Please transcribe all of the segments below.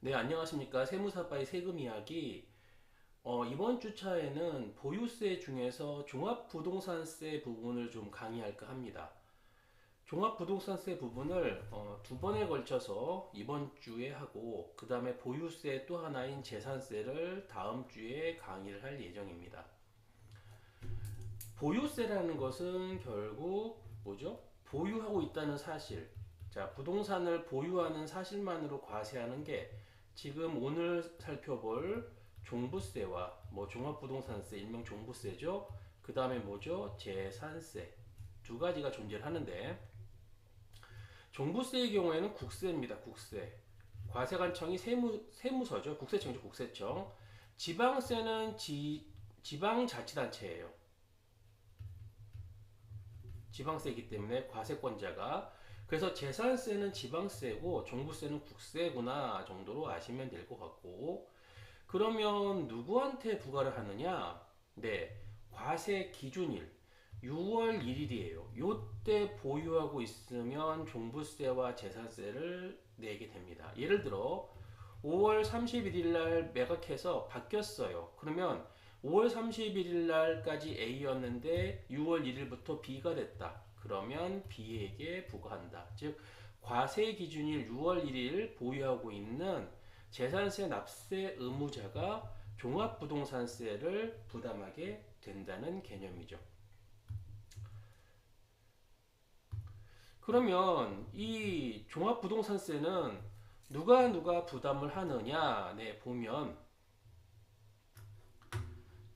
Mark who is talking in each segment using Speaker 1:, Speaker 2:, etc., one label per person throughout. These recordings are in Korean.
Speaker 1: 네, 안녕하십니까. 세무사빠의 세금 이야기. 이번 주차에는 보유세 중에서 종합부동산세 부분을 좀 강의할까 합니다. 종합부동산세 부분을 두 번에 걸쳐서 이번 주에 하고, 그 다음에 보유세 또 하나인 재산세를 다음 주에 강의를 할 예정입니다. 보유세라는 것은 결국 뭐죠? 보유하고 있다는 사실. 자, 부동산을 보유하는 사실만으로 과세하는 게 지금 오늘 살펴볼 종부세와 뭐 종합부동산세, 일명 종부세죠. 그 다음에 뭐죠? 재산세. 두 가지가 존재를 하는데 종부세의 경우에는 국세입니다. 국세. 과세관청이 세무서죠. 국세청이죠. 국세청. 지방세는 지방자치단체예요. 지방세이기 때문에 과세권자가 그래서 재산세는 지방세고 종부세는 국세구나 정도로 아시면 될 것 같고 그러면 누구한테 부과를 하느냐? 네, 과세 기준일 6월 1일이에요. 요때 보유하고 있으면 종부세와 재산세를 내게 됩니다. 예를 들어 5월 31일 날 매각해서 바뀌었어요. 그러면 5월 31일 날까지 A였는데 6월 1일부터 B가 됐다. 그러면 B에게 부과한다. 즉 과세 기준일 6월 1일 보유하고 있는 재산세 납세 의무자가 종합부동산세를 부담하게 된다는 개념이죠. 그러면 이 종합부동산세는 누가 부담을 하느냐? 네, 보면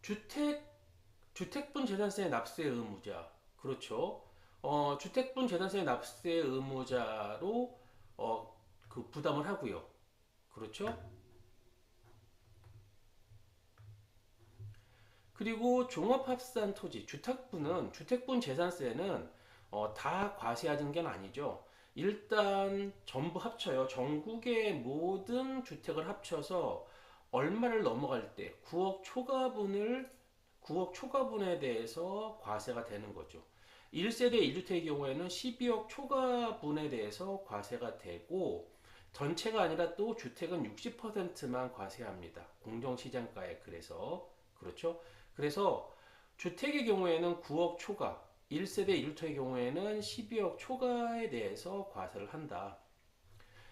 Speaker 1: 주택 주택분 재산세 납세 의무자 그렇죠. 주택분 재산세 납세 의무자로 그 부담을 하고요. 그렇죠. 그리고 종합합산 토지 주택분 재산세는 다 과세하는 게 아니죠. 일단 전부 합쳐요. 전국의 모든 주택을 합쳐서 얼마를 넘어갈 때 9억 초과분에 대해서 과세가 되는 거죠. 1세대 1주택의 경우에는 12억 초과분에 대해서 과세가 되고 전체가 아니라 또 주택은 60%만 과세합니다. 공정시장가에 그래서 그렇죠. 그래서 주택의 경우에는 9억 초과, 1세대 1주택의 경우에는 12억 초과에 대해서 과세를 한다.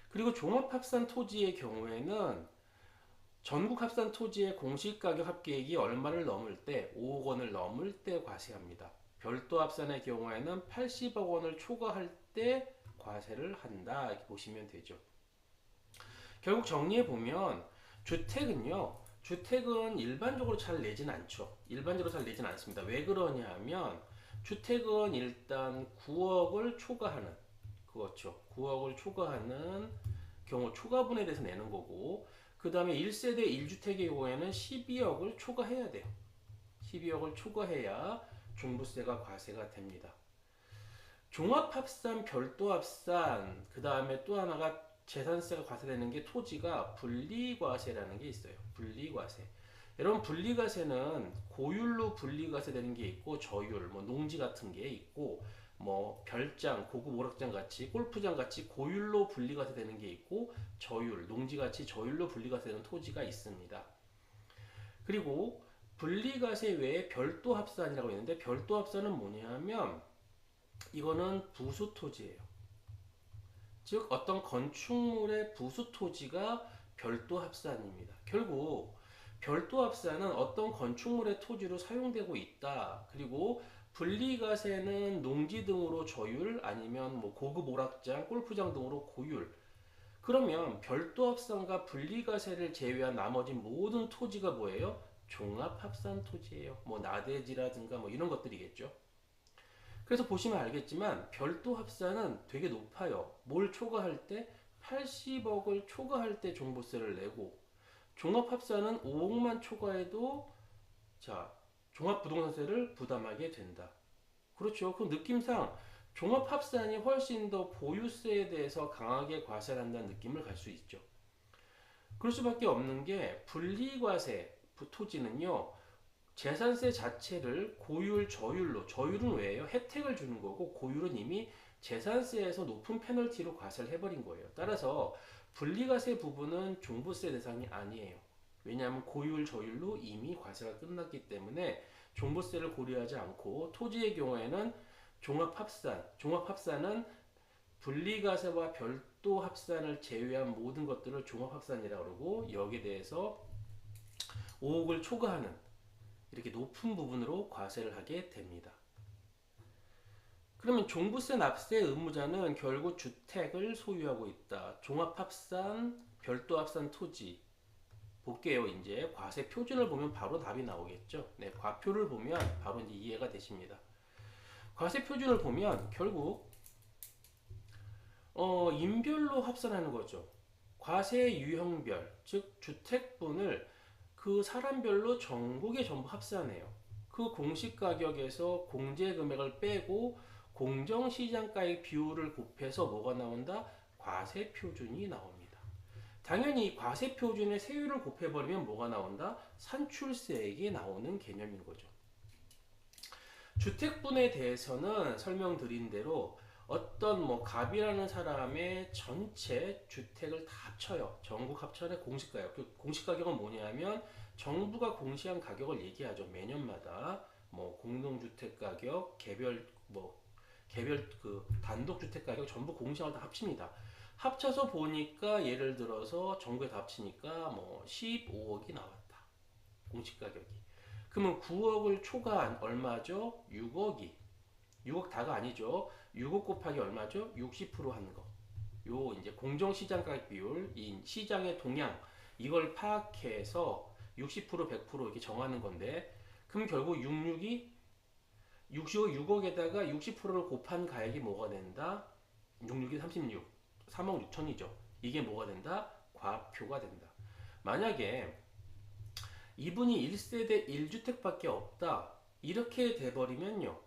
Speaker 1: 그리고 종합합산 토지의 경우에는 전국 합산 토지의 공시가격 합계액이 얼마를 넘을 때 5억 원을 넘을 때 과세합니다. 별도 합산의 경우에는 80억 원을 초과할 때 과세를 한다. 이렇게 보시면 되죠. 결국 정리해 보면 주택은 일반적으로 잘 내진 않죠. 일반적으로 잘 내진 않습니다. 왜 그러냐 하면 주택은 일단 9억을 초과하는 그렇죠. 9억을 초과하는 경우 초과분에 대해서 내는 거고 그 다음에 1세대 1주택의 경우에는 12억을 초과해야 돼요. 12억을 초과해야 종부세가 과세가 됩니다. 종합합산, 별도합산, 그 다음에 또 하나가 재산세가 과세되는 게 토지가 분리과세라는 게 있어요. 분리과세. 여러분 분리과세는 고율로 분리과세되는 게 있고 저율, 뭐 농지 같은 게 있고 뭐 별장, 고급 오락장 같이 골프장 같이 고율로 분리과세되는 게 있고 저율, 농지 같이 저율로 분리과세되는 토지가 있습니다. 그리고 분리과세 외에 별도합산이라고 있는데 별도합산은 뭐냐면 이거는 부수토지예요. 즉 어떤 건축물의 부수토지가 별도합산입니다. 결국 별도합산은 어떤 건축물의 토지로 사용되고 있다. 그리고 분리과세는 농지 등으로 저율 아니면 뭐 고급 오락장, 골프장 등으로 고율. 그러면 별도합산과 분리과세를 제외한 나머지 모든 토지가 뭐예요? 종합합산 토지예요. 뭐 나대지라든가 뭐 이런 것들이겠죠. 그래서 보시면 알겠지만 별도 합산은 되게 높아요. 뭘 초과할 때 80억을 초과할 때 종부세를 내고 종합 합산은 5억만 초과해도 자 종합부동산세를 부담하게 된다. 그렇죠. 그 느낌상 종합 합산이 훨씬 더 보유세에 대해서 강하게 과세를 한다는 느낌을 갈 수 있죠. 그럴 수밖에 없는 게 분리과세 토지는요. 재산세 자체를 고율, 저율로 저율은 왜예요? 혜택을 주는 거고 고율은 이미 재산세에서 높은 페널티로 과세를 해버린 거예요. 따라서 분리과세 부분은 종부세 대상이 아니에요. 왜냐하면 고율 저율로 이미 과세가 끝났기 때문에 종부세를 고려하지 않고 토지의 경우에는 종합합산은 분리과세와 별도 합산을 제외한 모든 것들을 종합합산이라고 그러고 여기에 대해서 5억을 초과하는 이렇게 높은 부분으로 과세를 하게 됩니다. 그러면 종부세 납세 의무자는 결국 주택을 소유하고 있다. 종합합산, 별도합산 토지. 볼게요. 이제 과세 표준을 보면 바로 답이 나오겠죠. 네, 과표를 보면 바로 이제 이해가 되십니다. 과세 표준을 보면 결국 인별로 합산하는 거죠. 과세 유형별, 즉 주택분을 그 사람별로 전국에 전부 합산해요. 그 공시가격에서 공제금액을 빼고 공정시장가의 비율을 곱해서 뭐가 나온다? 과세표준이 나옵니다. 당연히 과세표준의 세율을 곱해버리면 뭐가 나온다? 산출세액이 나오는 개념인 거죠. 주택분에 대해서는 설명드린 대로 어떤 뭐 갑이라는 사람의 전체 주택을 다 합쳐요. 전국 합천의 공시가격. 그 공시가격은 뭐냐면 정부가 공시한 가격을 얘기하죠. 매년마다 뭐 공동주택 가격, 개별 그 단독주택 가격 전부 공시하고 다 합칩니다. 합쳐서 보니까 예를 들어서 전국에 다 합치니까 뭐 15억이 나왔다. 공시가격이. 그러면 9억을 초과한 얼마죠? 6억 다가 아니죠. 6억 곱하기 얼마죠? 60%한 거. 요 이제 공정시장가격 비율, 이 시장의 동향 이걸 파악해서 60% 100% 이렇게 정하는 건데 그럼 결국 6억에다가 60%를 곱한 가액이 뭐가 된다? 66이 36, 3억 6천이죠. 이게 뭐가 된다? 과표가 된다. 만약에 이분이 1세대 1주택밖에 없다. 이렇게 돼버리면요.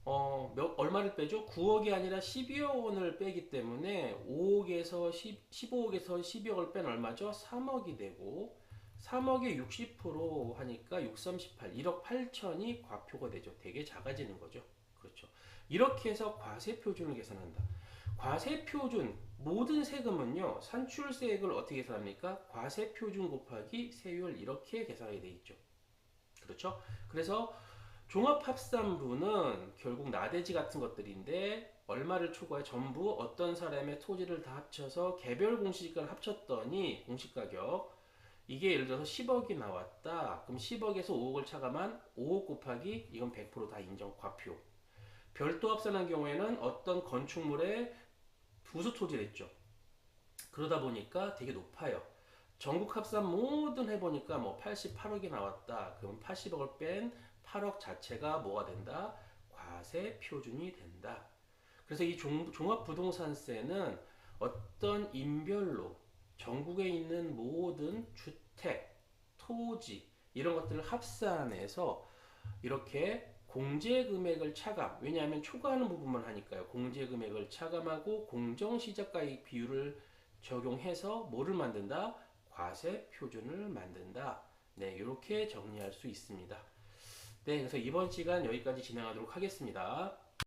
Speaker 1: 얼마를 빼죠? 9억이 아니라 12억 원을 빼기 때문에 15억에서 12억을 뺀 얼마죠? 3억이 되고 3억에 60% 하니까 6, 3, 18, 1억 8천이 과표가 되죠. 되게 작아지는 거죠. 그렇죠. 이렇게 해서 과세표준을 계산한다. 과세표준, 모든 세금은요, 산출세액을 어떻게 계산합니까? 과세표준 곱하기 세율 이렇게 계산하게 돼 있죠. 그렇죠? 그래서 종합합산부는 결국 나대지 같은 것들인데 얼마를 초과해 전부 어떤 사람의 토지를 다 합쳐서 개별 공시지가를 합쳤더니 공시가격 이게 예를 들어서 10억이 나왔다. 그럼 10억에서 5억을 차감한 5억 곱하기 이건 100%다 인정 과표. 별도 합산한 경우에는 어떤 건축물의 부수 토지를 했죠. 그러다 보니까 되게 높아요. 전국 합산 모든 해보니까 뭐 88억이 나왔다. 그럼 80억을 뺀 8억 자체가 뭐가 된다? 과세 표준이 된다. 그래서 이 종합부동산세는 어떤 인별로 전국에 있는 모든 주택, 토지 이런 것들을 합산해서 이렇게 공제금액을 차감, 왜냐하면 초과하는 부분만 하니까요. 공제금액을 차감하고 공정시작가액 비율을 적용해서 뭐를 만든다? 과세 표준을 만든다. 네, 이렇게 정리할 수 있습니다. 네, 그래서 이번 시간 여기까지 진행하도록 하겠습니다.